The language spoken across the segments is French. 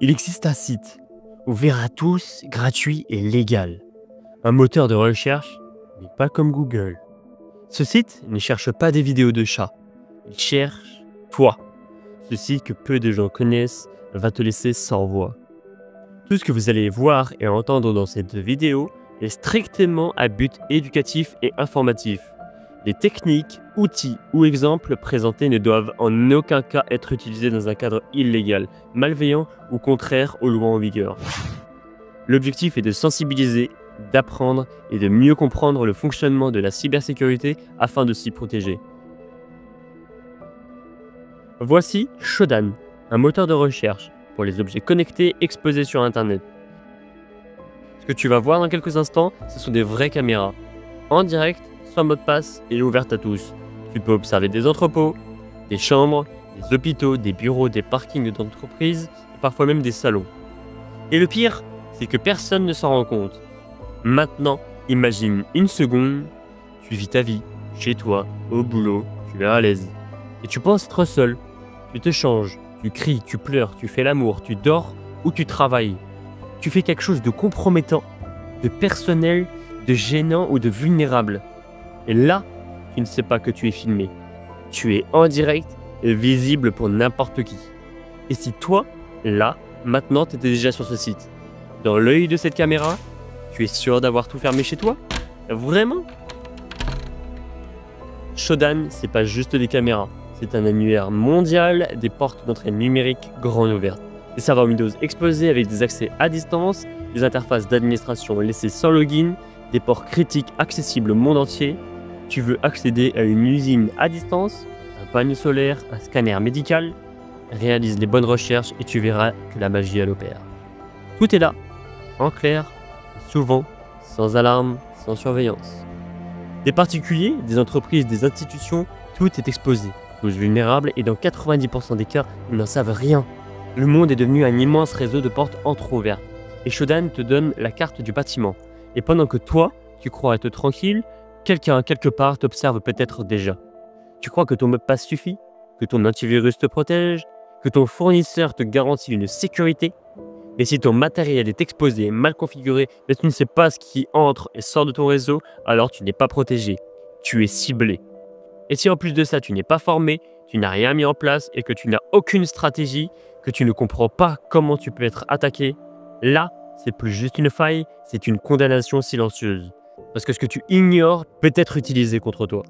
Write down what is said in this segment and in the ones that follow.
Il existe un site, ouvert à tous, gratuit et légal. Un moteur de recherche, mais pas comme Google. Ce site ne cherche pas des vidéos de chats, il cherche toi. Ce site que peu de gens connaissent va te laisser sans voix. Tout ce que vous allez voir et entendre dans cette vidéo est strictement à but éducatif et informatif. Les techniques, outils ou exemples présentés ne doivent en aucun cas être utilisés dans un cadre illégal, malveillant ou contraire aux lois en vigueur. L'objectif est de sensibiliser, d'apprendre et de mieux comprendre le fonctionnement de la cybersécurité afin de s'y protéger. Voici Shodan, un moteur de recherche pour les objets connectés exposés sur Internet. Ce que tu vas voir dans quelques instants, ce sont des vraies caméras, en direct, sans mot de passe et ouvertes à tous. Tu peux observer des entrepôts, des chambres, des hôpitaux, des bureaux, des parkings d'entreprises, et parfois même des salons. Et le pire, c'est que personne ne s'en rend compte. Maintenant, imagine une seconde, tu vis ta vie, chez toi, au boulot, tu es à l'aise. Et tu penses être seul. Tu te changes, tu cries, tu pleures, tu fais l'amour, tu dors ou tu travailles. Tu fais quelque chose de compromettant, de personnel, de gênant ou de vulnérable. Et là, tu ne sais pas que tu es filmé. Tu es en direct et visible pour n'importe qui. Et si toi, là, maintenant, tu étais déjà sur ce site, dans l'œil de cette caméra, tu es sûr d'avoir tout fermé chez toi? Vraiment? Shodan, c'est pas juste des caméras. C'est un annuaire mondial des portes d'entrée numériques grandes ouvertes. Des serveurs Windows exposés avec des accès à distance, des interfaces d'administration laissées sans login, des ports critiques accessibles au monde entier. Tu veux accéder à une usine à distance, un panneau solaire, un scanner médical? Réalise les bonnes recherches et tu verras que la magie elle opère. Tout est là, en clair, souvent, sans alarme, sans surveillance. Des particuliers, des entreprises, des institutions, tout est exposé, tous vulnérables et dans 90% des cas, ils n'en savent rien. Le monde est devenu un immense réseau de portes entrouvertes et Shodan te donne la carte du bâtiment. Et pendant que toi, tu crois être tranquille, quelqu'un quelque part t'observe peut-être déjà. Tu crois que ton mot de passe suffit? Que ton antivirus te protège? Que ton fournisseur te garantit une sécurité? Mais si ton matériel est exposé, mal configuré, mais tu ne sais pas ce qui entre et sort de ton réseau, alors tu n'es pas protégé. Tu es ciblé. Et si en plus de ça, tu n'es pas formé, tu n'as rien mis en place et que tu n'as aucune stratégie, que tu ne comprends pas comment tu peux être attaqué, là, c'est plus juste une faille, c'est une condamnation silencieuse. Parce que ce que tu ignores peut être utilisé contre toi.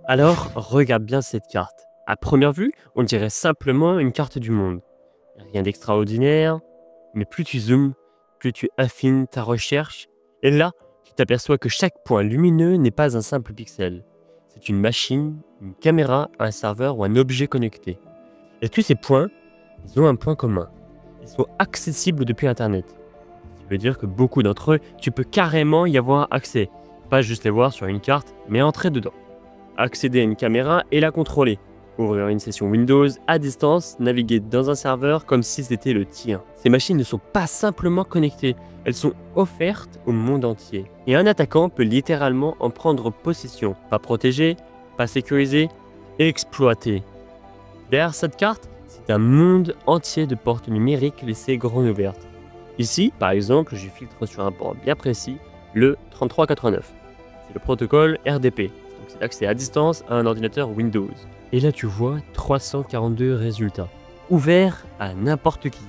Alors, regarde bien cette carte. À première vue, on dirait simplement une carte du monde. Rien d'extraordinaire, mais plus tu zoomes, plus tu affines ta recherche. Et là, tu t'aperçois que chaque point lumineux n'est pas un simple pixel. C'est une machine, une caméra, un serveur ou un objet connecté. Et tous ces points, ils ont un point commun. Ils sont accessibles depuis Internet. Ça veut dire que beaucoup d'entre eux, tu peux carrément y avoir accès. Pas juste les voir sur une carte, mais entrer dedans. Accéder à une caméra et la contrôler. Ouvrir une session Windows à distance, naviguer dans un serveur comme si c'était le tien. Ces machines ne sont pas simplement connectées, elles sont offertes au monde entier. Et un attaquant peut littéralement en prendre possession. Pas protégé, pas sécurisé, exploité. Derrière cette carte, c'est un monde entier de portes numériques laissées grandes ouvertes. Ici, par exemple, je filtre sur un port bien précis, le 3389. C'est le protocole RDP, donc c'est l'accès à distance à un ordinateur Windows. Et là, tu vois 342 résultats, ouverts à n'importe qui.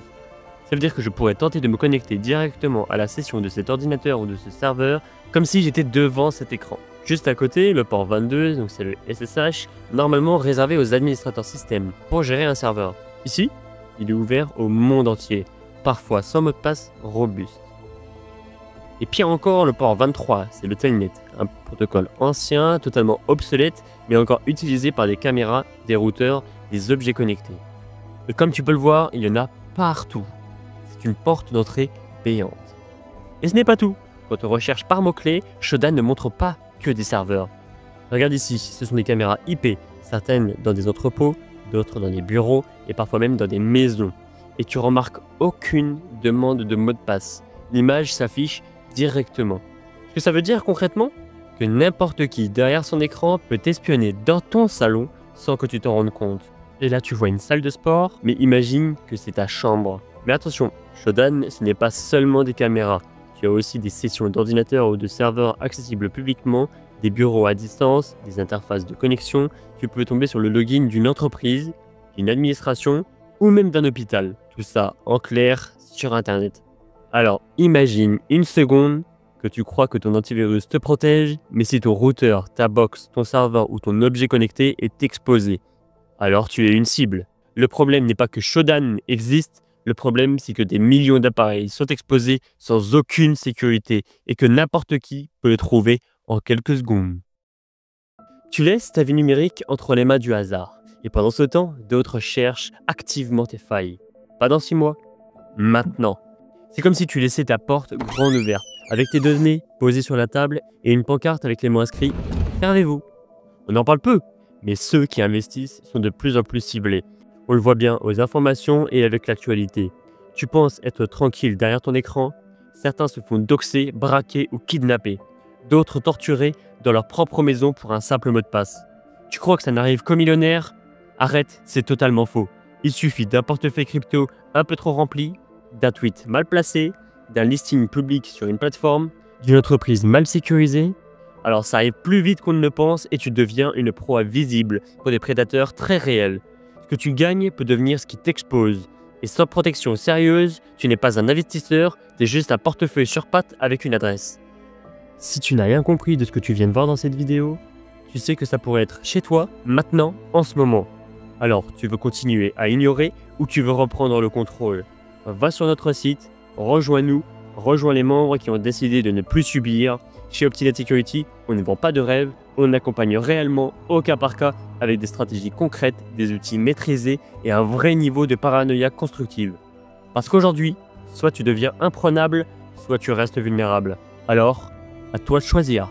Ça veut dire que je pourrais tenter de me connecter directement à la session de cet ordinateur ou de ce serveur, comme si j'étais devant cet écran. Juste à côté, le port 22, donc c'est le SSH, normalement réservé aux administrateurs système pour gérer un serveur. Ici, il est ouvert au monde entier, parfois sans mot de passe robuste. Et pire encore, le port 23, c'est le Telnet, un protocole ancien, totalement obsolète, mais encore utilisé par des caméras, des routeurs, des objets connectés. Et comme tu peux le voir, il y en a partout. C'est une porte d'entrée payante. Et ce n'est pas tout. Quand on recherche par mots-clés, Shodan ne montre pas que des serveurs. Regarde ici, ce sont des caméras IP, certaines dans des entrepôts, d'autres dans des bureaux et parfois même dans des maisons. Et tu remarques aucune demande de mot de passe. L'image s'affiche directement. Ce que ça veut dire concrètement, que n'importe qui derrière son écran peut t'espionner dans ton salon sans que tu t'en rendes compte. Et là tu vois une salle de sport, mais imagine que c'est ta chambre. Mais attention, Shodan, ce n'est pas seulement des caméras. Tu as aussi des sessions d'ordinateurs ou de serveurs accessibles publiquement, des bureaux à distance, des interfaces de connexion. Tu peux tomber sur le login d'une entreprise, d'une administration ou même d'un hôpital. Tout ça en clair sur Internet. Alors imagine une seconde que tu crois que ton antivirus te protège, mais si ton routeur, ta box, ton serveur ou ton objet connecté est exposé, alors tu es une cible. Le problème n'est pas que Shodan existe, le problème c'est que des millions d'appareils sont exposés sans aucune sécurité et que n'importe qui peut le trouver en quelques secondes. Tu laisses ta vie numérique entre les mains du hasard, et pendant ce temps, d'autres cherchent activement tes failles. Pas dans 6 mois, maintenant. C'est comme si tu laissais ta porte grande ouverte, avec tes données posées sur la table et une pancarte avec les mots inscrits « Servez-vous ». On en parle peu, mais ceux qui investissent sont de plus en plus ciblés. On le voit bien aux informations et avec l'actualité. Tu penses être tranquille derrière ton écran, certains se font doxer, braquer ou kidnapper. D'autres torturés dans leur propre maison pour un simple mot de passe. Tu crois que ça n'arrive qu'aux millionnaires? Arrête, c'est totalement faux. Il suffit d'un portefeuille crypto un peu trop rempli, d'un tweet mal placé, d'un listing public sur une plateforme, d'une entreprise mal sécurisée. Alors ça arrive plus vite qu'on ne le pense et tu deviens une proie visible pour des prédateurs très réels. Ce que tu gagnes peut devenir ce qui t'expose. Et sans protection sérieuse, tu n'es pas un investisseur, tu es juste un portefeuille sur pattes avec une adresse. Si tu n'as rien compris de ce que tu viens de voir dans cette vidéo, tu sais que ça pourrait être chez toi, maintenant, en ce moment. Alors, tu veux continuer à ignorer ou tu veux reprendre le contrôle? Va sur notre site, rejoins-nous, rejoins les membres qui ont décidé de ne plus subir. Chez Optinet Security, on ne vend pas de rêve, on accompagne réellement au cas par cas avec des stratégies concrètes, des outils maîtrisés et un vrai niveau de paranoïa constructive. Parce qu'aujourd'hui, soit tu deviens imprenable, soit tu restes vulnérable. Alors, à toi de choisir.